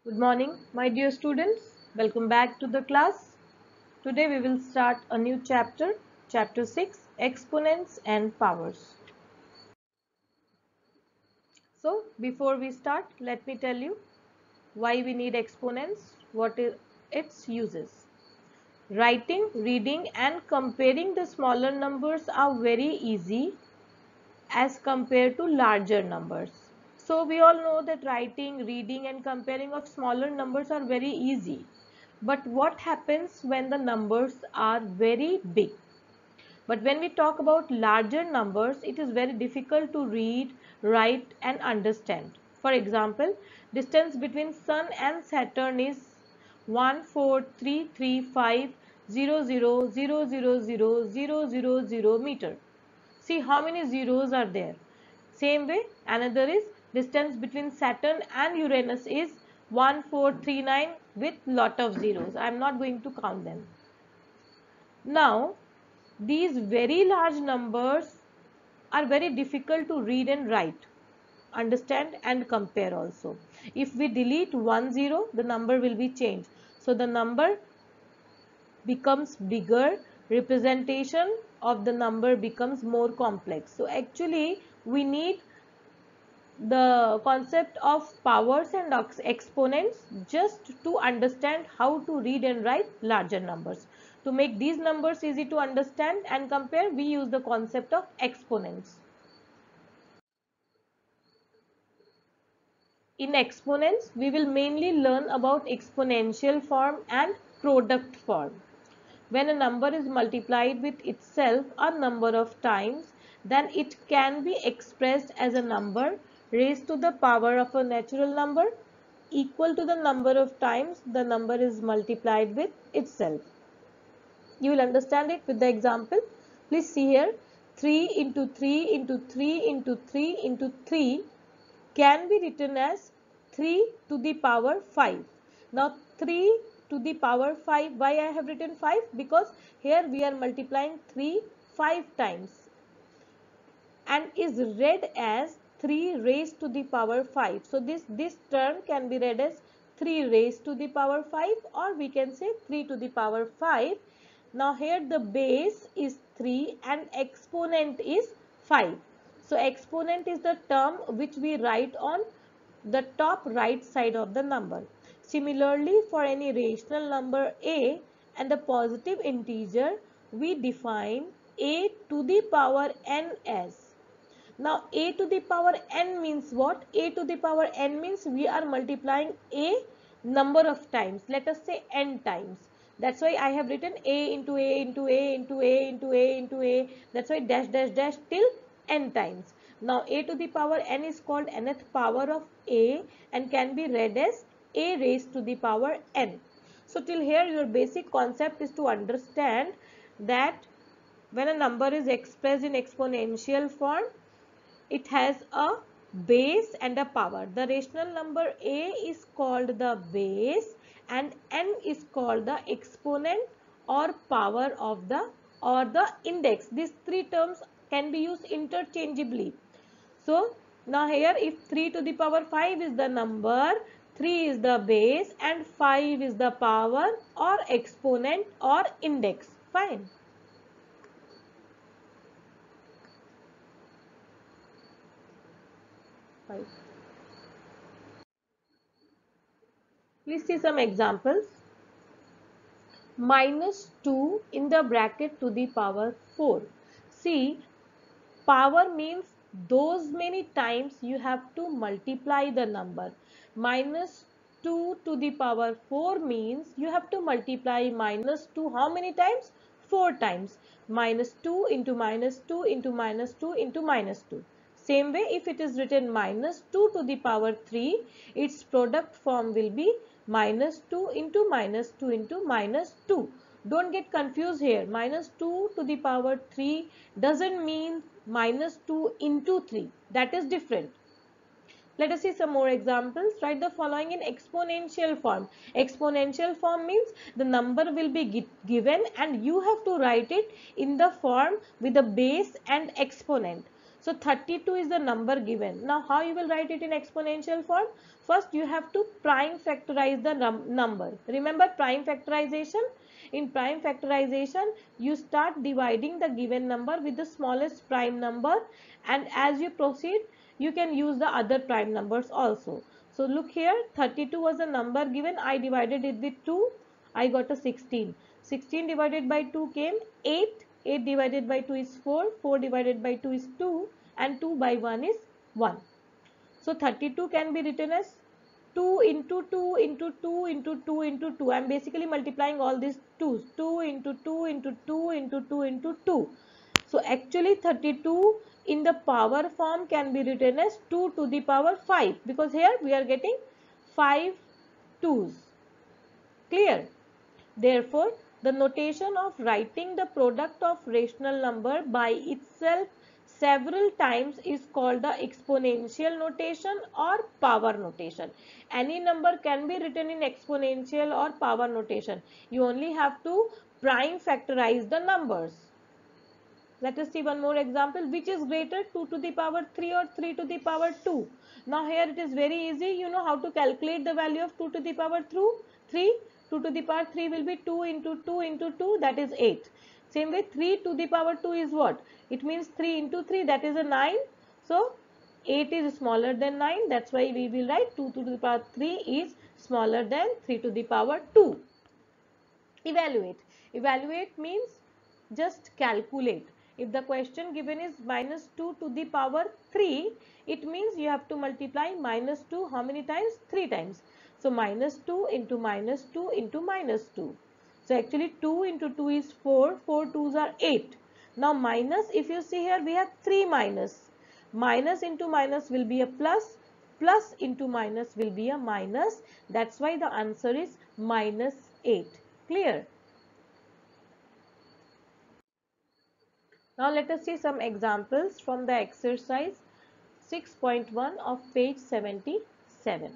Good morning, my dear students. Welcome back to the class. Today we will start a new chapter, chapter 6, Exponents and Powers. So, before we start, let me tell you why we need exponents, what is its uses. Writing, reading and comparing the smaller numbers are very easy as compared to larger numbers. So we all know that writing, reading and comparing of smaller numbers are very easy. But what happens when the numbers are very big? But when we talk about larger numbers, it is very difficult to read, write and understand. For example, distance between Sun and Saturn is 1433500000000 meter. See how many zeros are there. Same way, another is distance between Saturn and Uranus is 1439 with lot of zeros. I am not going to count them. Now, these very large numbers are very difficult to read and write, understand and compare also. If we delete one zero, the number will be changed. So the number becomes bigger, representation of the number becomes more complex. So actually we need the concept of powers and exponents just to understand how to read and write larger numbers. To make these numbers easy to understand and compare, we use the concept of exponents. In exponents, we will mainly learn about exponential form and product form. When a number is multiplied with itself a number of times, then it can be expressed as a number raised to the power of a natural number equal to the number of times the number is multiplied with itself. You will understand it with the example. Please see here, 3 into 3 into 3 into 3 into 3 can be written as 3 to the power 5. Now 3 to the power 5, why I have written 5? Because here we are multiplying 3 5 times and is read as 3 raised to the power 5. So this term can be read as 3 raised to the power 5 or we can say 3 to the power 5. Now here the base is 3 and exponent is 5. So exponent is the term which we write on the top right side of the number. Similarly, for any rational number a and the positive integer, we define a to the power n as. Now a to the power n means what? A to the power n means we are multiplying a number of times. Let us say n times. That's why I have written a into a into a into a into a into a. That's why dash dash dash till n times. Now a to the power n is called nth power of a and can be read as a raised to the power n. So till here your basic concept is to understand that when a number is expressed in exponential form, it has a base and a power. The rational number a is called the base and n is called the exponent or power of the index. These three terms can be used interchangeably. So now here if 3 to the power 5 is the number, 3 is the base and 5 is the power or exponent or index. Fine. Fine. Please see some examples. Minus 2 in the bracket to the power 4. See, power means those many times you have to multiply the number. Minus 2 to the power 4 means you have to multiply minus 2 how many times? 4 times. Minus 2 into minus 2 into minus 2 into minus 2. Same way, if it is written minus 2 to the power 3, its product form will be minus 2 into minus 2 into minus 2. Don't get confused here. Minus 2 to the power 3 doesn't mean minus 2 into 3. That is different. Let us see some more examples. Write the following in exponential form. Exponential form means the number will be given and you have to write it in the form with the base and exponent. So 32 is the number given. Now how you will write it in exponential form? First you have to prime factorize the number. Remember prime factorization? In prime factorization, you start dividing the given number with the smallest prime number, and as you proceed, you can use the other prime numbers also. So look here, 32 was a number given. I divided it with 2. I got a 16. 16 divided by 2 came 8. 8 divided by 2 is 4. 4 divided by 2 is 2. And 2 by 1 is 1. So 32 can be written as 2 into 2 into 2 into 2 into 2. I am basically multiplying all these 2's. 2 into 2 into 2 into 2 into 2. So actually 32 in the power form can be written as 2 to the power 5, because here we are getting 5 2's. Clear? Therefore, the notation of writing the product of rational number by itself several times is called the exponential notation or power notation. Any number can be written in exponential or power notation. You only have to prime factorize the numbers. Let us see one more example. Which is greater, 2 to the power 3 or 3 to the power 2? Now here it is very easy. You know how to calculate the value of 2 to the power 3. 2 to the power 3 will be 2 into 2 into 2, that is 8. Same way 3 to the power 2 is what? It means 3 into 3, that is a 9. So 8 is smaller than 9. That's why we will write 2 to the power 3 is smaller than 3 to the power 2. Evaluate. Evaluate means just calculate. If the question given is minus 2 to the power 3, it means you have to multiply minus 2 how many times? 3 times. So minus 2 into minus 2 into minus 2. So actually 2 into 2 is 4. 4 2's are 8. Now minus, if you see here, we have 3 minus. Minus into minus will be a plus. Plus into minus will be a minus. That's why the answer is minus 8. Clear? Now let us see some examples from the exercise 6.1 of page 77.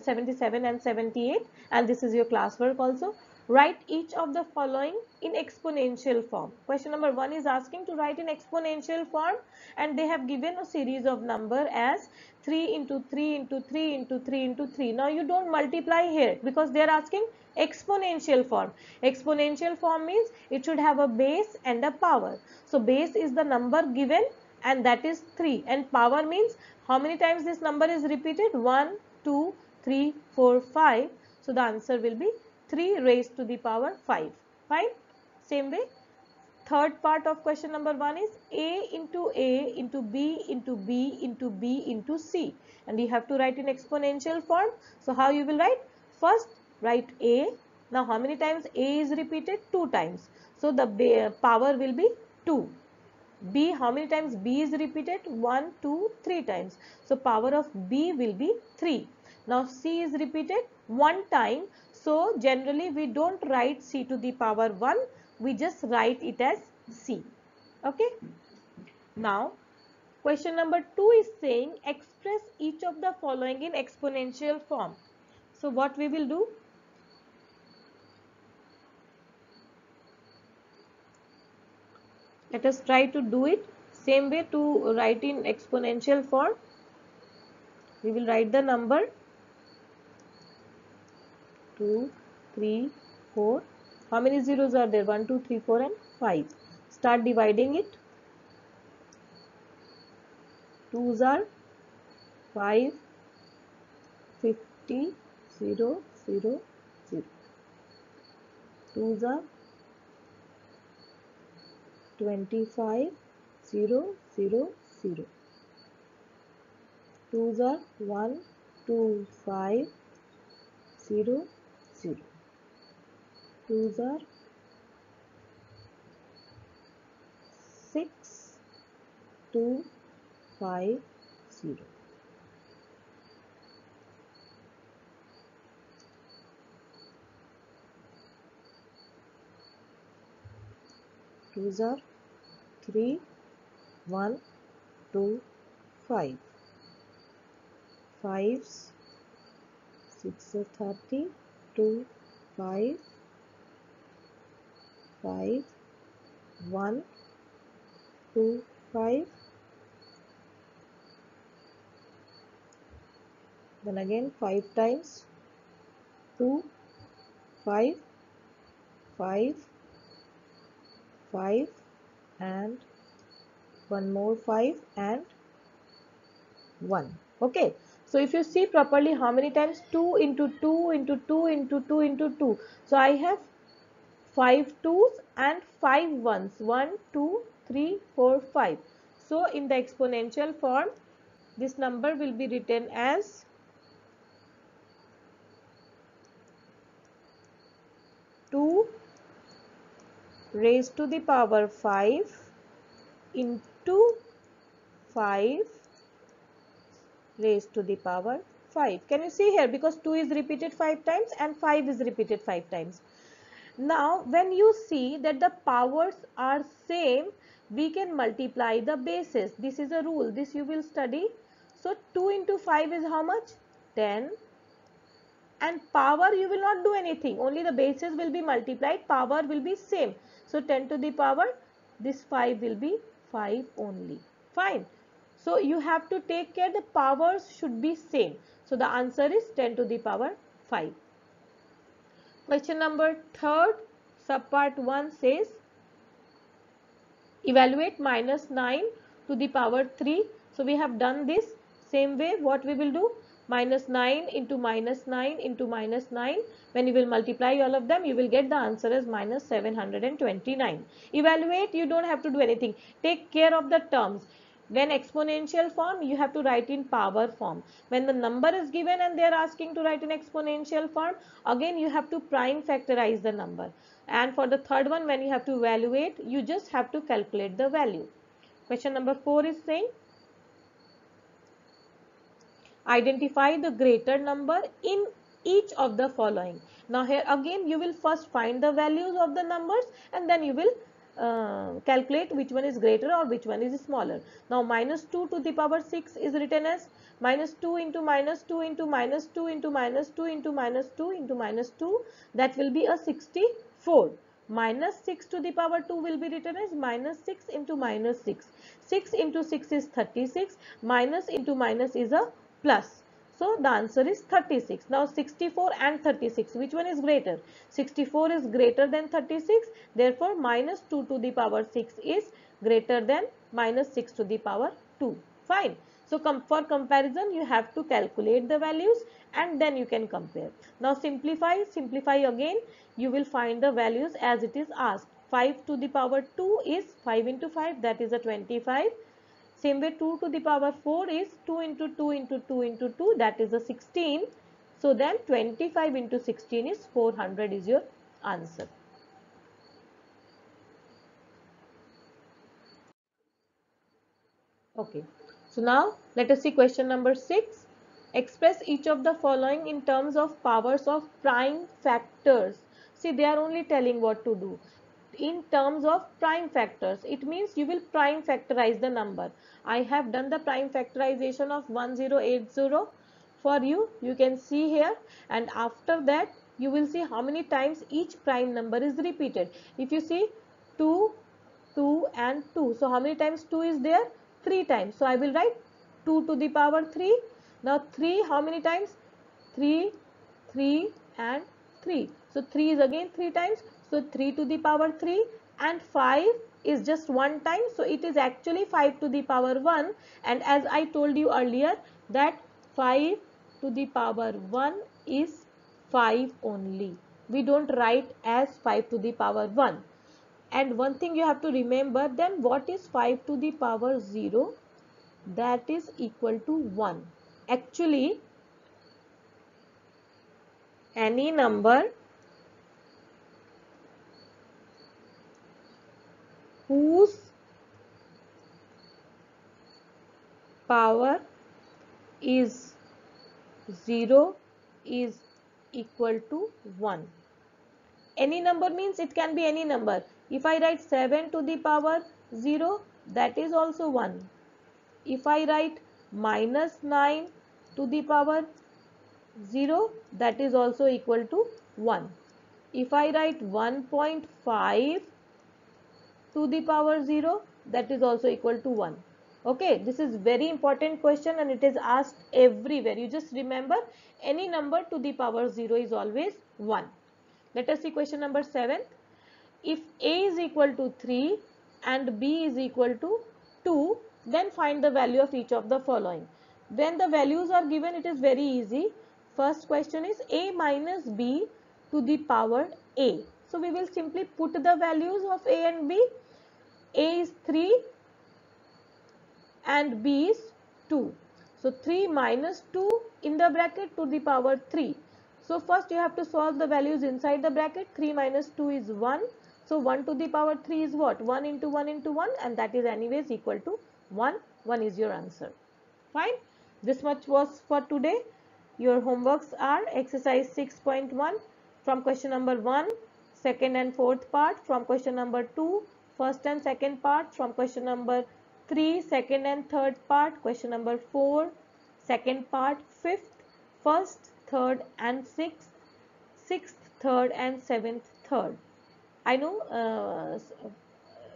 77 and 78, and this is your classwork also. Write each of the following in exponential form. Question number 1 is asking to write in exponential form, and they have given a series of number as 3 into 3 into 3 into 3 into 3. Now you don't multiply here because they are asking exponential form. Exponential form means it should have a base and a power. So base is the number given, and that is 3, and power means how many times this number is repeated? 1 2 3 4 5. So the answer will be 3 raised to the power 5. Fine. Same way, third part of question number 1 is a into b into b into b into c, and you have to write in exponential form. So how you will write? First write a. Now how many times a is repeated? 2 times. So the power will be 2. B, how many times B is repeated? 1, 2, 3 times. So power of B will be 3. Now C is repeated 1 time. So generally we don't write C to the power 1. We just write it as C. Okay. Now question number 2 is saying express each of the following in exponential form. So what we will do? Let us try to do it same way to write in exponential form. We will write the number 2, 3, 4. How many zeros are there? 1, 2, 3, 4 and 5. Start dividing it. 2's are 5, 50, 0, 0, 0. 2's are 25, 0, 0, 0. 2's are 1, 2, 5, 0, 0. 2's are 6, 2, 5, 0. Twos are 3, 1, 2, 5. 5's 6 are 30, 2, 5, 5, 1, 2, 5, then again 5 times 2, 5, 5, 5 and one more 5 and 1. Okay, so if you see properly how many times 2 into 2 into 2 into 2 into 2, so I have 5 twos and 5 ones, 1 2 3 4 5. So in the exponential form this number will be written as 2 raised to the power 5 into 5 raised to the power 5. Can you see here, because 2 is repeated 5 times and 5 is repeated 5 times. Now when you see that the powers are same, we can multiply the bases. This is a rule, this you will study. So 2 into 5 is how much? 10. And power you will not do anything, only the bases will be multiplied, power will be same. So 10 to the power, this 5 will be 5 only. Fine. So you have to take care the powers should be same. So the answer is 10 to the power 5. Question number 3rd, subpart 1 says evaluate minus 9 to the power 3. So we have done this same way. What we will do? Minus 9 into minus 9 into minus 9. When you will multiply all of them, you will get the answer as minus 729. Evaluate, you don't have to do anything. Take care of the terms. When exponential form, you have to write in power form. When the number is given and they are asking to write in exponential form, again you have to prime factorize the number. And for the third one, when you have to evaluate, you just have to calculate the value. Question number 4 is saying identify the greater number in each of the following. Now here again you will first find the values of the numbers and then you will calculate which one is greater or which one is smaller. Now minus 2 to the power 6 is written as minus 2 into minus 2 into minus 2 into minus 2 into minus 2 into minus 2, that will be a 64. Minus 6 to the power 2 will be written as minus 6 into minus 6. 6 into 6 is 36. Minus into minus is a plus. So the answer is 36. Now 64 and 36, which one is greater? 64 is greater than 36. Therefore minus 2 to the power 6 is greater than minus 6 to the power 2. Fine. So for comparison you have to calculate the values and then you can compare. Now simplify again. You will find the values as it is asked. 5 to the power 2 is 5 into 5, that is a 25. Same way 2 to the power 4 is 2 into 2 into 2 into 2, that is a 16. So then 25 into 16 is 400 is your answer. Okay. So now let us see question number 6. Express each of the following in terms of powers of prime factors. See, they are only telling what to do. In terms of prime factors, it means you will prime factorize the number. I have done the prime factorization of 1080 for you. You can see here, and after that you will see how many times each prime number is repeated. If you see 2, 2 and 2. So how many times 2 is there? 3 times. So I will write 2 to the power 3. Now 3 how many times? 3, 3 and 3. So 3 is again 3 times. So 3 to the power 3 and 5 is just one time. So it is actually 5 to the power 1. And as I told you earlier that 5 to the power 1 is 5 only. We don't write as 5 to the power 1. And one thing you have to remember, then what is 5 to the power 0? That is equal to 1. Actually, any number whose power is 0 is equal to 1. Any number means it can be any number. If I write 7 to the power 0, that is also 1. If I write minus 9 to the power 0, that is also equal to 1. If I write 1.5 to the power 0, that is also equal to 1. Okay, this is very important question and it is asked everywhere. You just remember any number to the power 0 is always 1. Let us see question number 7. If A is equal to 3 and B is equal to 2, then find the value of each of the following. When the values are given, it is very easy. First question is A minus B to the power A. So we will simply put the values of A and B. A is 3 and B is 2. So 3 minus 2 in the bracket to the power 3. So first you have to solve the values inside the bracket. 3 minus 2 is 1. So 1 to the power 3 is what? 1 into 1 into 1, and that is anyways equal to 1. 1 is your answer. Fine. This much was for today. Your homeworks are exercise 6.1 from question number 1, second and fourth part, from question number 2, first and second part, from question number 3, second and third part, question number 4, second part, fifth, first, third and sixth, sixth, third and seventh, third. I know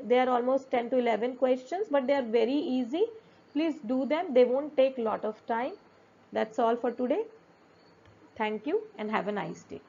they are almost 10 to 11 questions, but they are very easy. Please do them. They won't take a lot of time. That's all for today. Thank you and have a nice day.